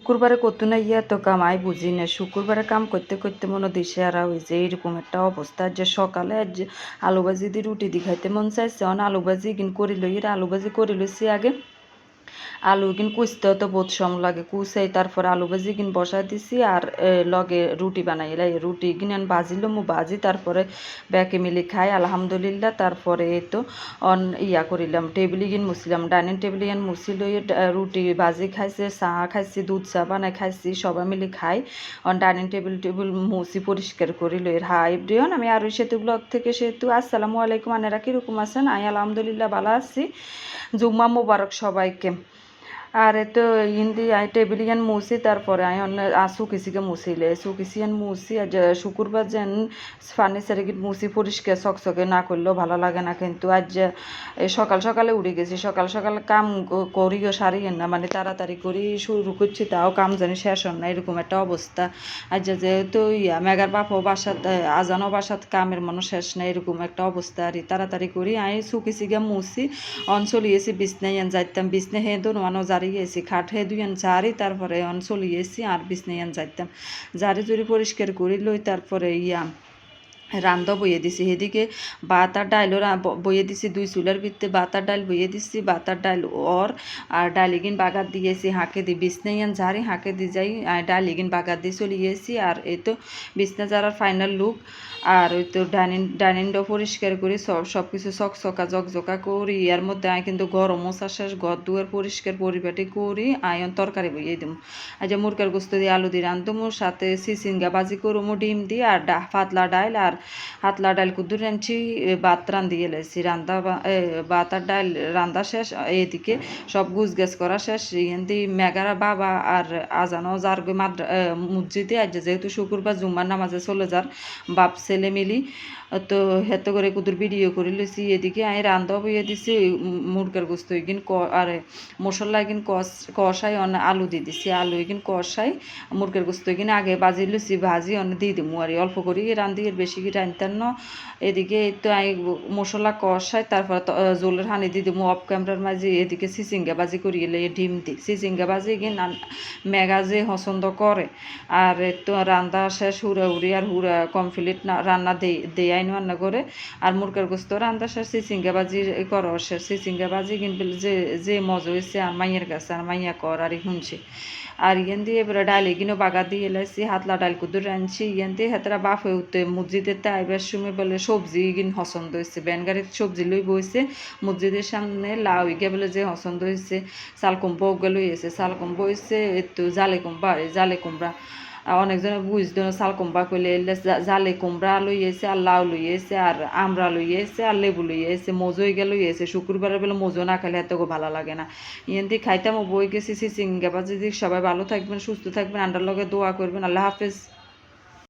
শুক্রবারে কত না ইয়া তো কাম আই বুঝি না। শুক্রবারে কাম করতে করতে মনে দিশে আর হয়েছে এইরকম একটা অবস্থা। যে সকালে আজ আলু ভাজি দিয়ে রুটি দি খাইতে মন চাইছে, অন আলু ভাজি কিন করি লই, আলু ভাজি করে লইছি আগে। আলু কিন কুচতেও তো বহুত সময় লাগে, কুচাই তারপর আলু ভাজি কিন বসাই দিছি আর লগে রুটি বানাই লাই, রুটি কিন ভাজিলো মু ভাজি তারপরে ব্যাকে মিলি খাই আলহামদুলিল্লাহ। তারপরে এই তো অন ইয়া করিলাম, টেবিল গিন মুছিলাম, ডাইনিং টেবিল গিন মুছি লই রুটি ভাজি খাইছে, চা খাইছি, দুধ চা বানাই খাইছি, সবাই মিলে খাই। অন ডাইনিং টেবিল মুছি পরিষ্কার করি লই। হাই এভরিওয়ান, আমি আরই সেতু ব্লগ থেকে সেতু। আসসালামু আলাইকুম, আনেরা কিরকম আছেন? আমি আলহামদুলিল্লাহ ভালো আছি। জুম্মা মোবারক সবাইকে। আর তো হিন্দি আই টেবিলিয়ান মুসি তারপরে আই অন্য শুকিছিকে মুছিলে শুকিছিয়ান মুসি আর শুক্রবার যেন ফার্নিচারে গিয়ে মুসি পরিষ্কার চকচকে না করলেও ভালো লাগে না। কিন্তু আজ সকাল সকালে উঠে গেছি, সকাল সকাল কাম করিও সারিয়েন না, মানে তাড়াতাড়ি করি শুরু করছি, তাও কাম জানি শেষ হন না, এরকম একটা অবস্থা। আজ যেহেতু মেগার বাপও বাসাত আজানও বাসাত কামের মনে শেষ না, এরকম একটা অবস্থা। আর তাড়াতাড়ি করি আই শুকিছিকে মুসি অঞ্চলিয়েছি বিছনাই যাইতাম, বিছনে হে দোনো জারিয়েছি, খাট হে দুইয়ান জারি তারপরে অঞ্চলিয়েছি আর বিছনাই যাইতাম, জারি জুরি পরিষ্কার করি লই। তারপরে রান্ধ বইয়ে দিছি, সেদিকে ভাত আর ডাইলও বইয়ে দিছি, 2 চুলার ভিতরে ভাত আর ডাইল বইয়ে দিছি, ভাত আর ডাইল আর ডাইলিগিন বাগার দিয়েছি হাঁকে দি, বিছনাইয়ান ঝাড়ি হাঁকে দি যাই ডাইলিগিন বাগার দিয়ে চলে গিয়েছি। আর এই তো বিছনা ঝাড়ার ফাইনাল লুক। আর ওই তো ডাইনিংটাও পরিষ্কার করি, সব কিছু চকচকা জকজকা করি। এর মধ্যে আয় কিন্তু গরম মশা শেষ, ঘর দুয়ার পরিষ্কার পরিপাটি করি আয়ন তরকারি বইয়ে দিম। আজ মুরগার গোস্ত দিয়ে আলু দিয়ে রান্ধমু, সাথে সিসিঙ্গা ভাজি করমু ডিম দিয়ে, আর পাতলা ডাইল আর হাতলা ডাইল কুদুর রাঁধছি, ভাত রান্ধিয়ে লেছি, ভাত আর ডাইল রান্ধা শেষ। এদিকে সব গুছ গেছ করা শেষ। এখান মেগারা বাবা আর আজানও যার মসজিদে আজ যেহেতু শুক্রবার জুম্মার নামাজে চলে যার বাপ ছেলে মিলি, তো হেতে করে কুদুর ভিডিও করে লইছি। এদিকে আমি রান্ধাও বইয়ে দিছি, মুরগার গোস্ত এগিন আর মশলা এগিন কষাই অনেক আলু দিয়ে দিছি, আলু এগিন কষাই মুরগার গোস্ত এগিন আগে ভাজি লুছি, ভাজি অনেক দিয়ে দিমু আর অল্প করি রান্ধি, এর বেশি কি রান্ধতেন না। এদিকে তো আমি মশলা কষাই তারপর জোলের হানি দিয়ে দিমু অফ ক্যামেরার মাঝে। এদিকে সিসিঙ্গা ভাজি করি এলে ডিম দিই, সিসিঙ্গা ভাজি এগিন মেগা যে পছন্দ করে। আর তো রান্না শেষ হুড়াহুড়ি আর হুড়া কমপ্লিট না রান্না দেয় আইন রান্না করে। আর মুরগার গোস্ত রান্না শেষ, চিচিঙ্গা বাজি করো শেষ। চিচিঙ্গা বাজি কিন্তু যে মজা হয়েছে আর মাইয়ের কাছে, আর মাইয়া কর আর শুনছি। আর ইয়ান দিয়ে এবারে ডাল এগিনো বাগা দিয়ে এলাইছি, হাতলা ডাল কুদুর রাঁধছি। ইয়ান দিয়ে হেতরা বাপ হয়ে উঠতে মসজিদের আইবার সময় বলে সবজি ইগিন পছন্দ হয়েছে, ব্যান গাড়ির সবজি লই বইছে মসজিদের সামনে, লাউ ইগা বলে যে পছন্দ হয়েছে, শালকুম্বা ওগা লই এসে, শালকুম্বা হয়েছে একটু জালে কুমড়া অনেকজনে বুঝতো না, শালকুম্বা কইলে জালে কুমড়া লইয়েছে আর লাউ লইয়েছে আর আমড়া লইয়েছে আর লেবু লইয়েছে, মজো ইগা লইয়েছে। শুক্রবারের বেলা মজো না খেলে এত ভালো লাগে না। ইয়ান দিয়ে খাইতাম বই গেছি। সিসিঙ্গা বাজি। সবাই ভালো থাকবেন, সুস্থ থাকবেন, আন্ডার লগে দোয়া করবেন। আল্লাহ হাফেজ।